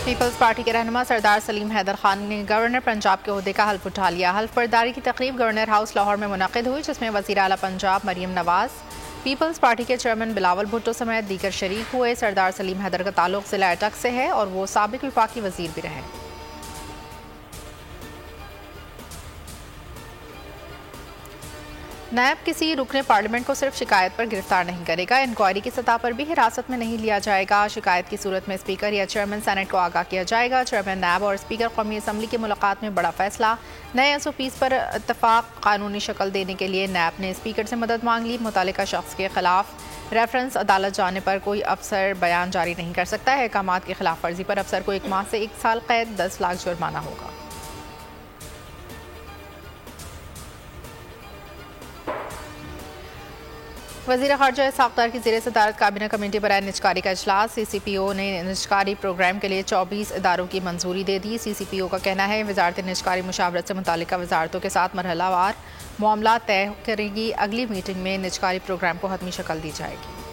Peoples party के रहनुमा सरदार सलीम हैदर खान ने गवर्नर पंजाब के ओहदे का हल्फ उठा लिया। हल्फ बर्दारी की तकरीब गवर्नर हाउस लाहौर में मुनक़िद हुई, जिसमें वज़ीर आला पंजाब मरियम नवाज, पीपल्स पार्टी के चेयरमैन बिलावल भुट्टो समेत दीगर शरीक हुए। सरदार सलीम हैदर का ताल्लुक ज़िला अटक से है और वो साबिक विफाकी वज़ीर भी रहे। नायब किसी रुकने पार्लियामेंट को सिर्फ शिकायत पर गिरफ्तार नहीं करेगा, इंक्वायरी की सतह पर भी हिरासत में नहीं लिया जाएगा। शिकायत की सूरत में स्पीकर या चेयरमैन सेनेट को आगाह किया जाएगा। चेयरमैन नायब और स्पीकर कौमी असम्बली की मुलाकात में बड़ा फैसला। नए SOPs पर इत्तफाक कानूनी शक्ल देने के लिए नायब ने स्पीकर से मदद मांग ली। मुतालिका शख्स के खिलाफ रेफरेंस अदालत जाने पर कोई अफसर बयान जारी नहीं कर सकता है। अहकामात की खिलाफ वर्जी पर अफसर को 1 माह से 1 साल कैद, 10 लाख जुर्माना होगा। वज़ीर ख़ारजा इसहाक़ डार की ज़ेर सदारत काबीना कमेटी बराए निजकारी का इजलास। CCPO ने निजकारी प्रोग्राम के लिए 24 इदारों की मंजूरी दे दी। CCPO का कहना है वज़ारत निजकारी मुशावरत से मुतालिका वज़ारतों के साथ मरहलावार मामला तय करेगी। अगली मीटिंग में निजकारी प्रोग्राम को हतमी शक्ल दी जाएगी।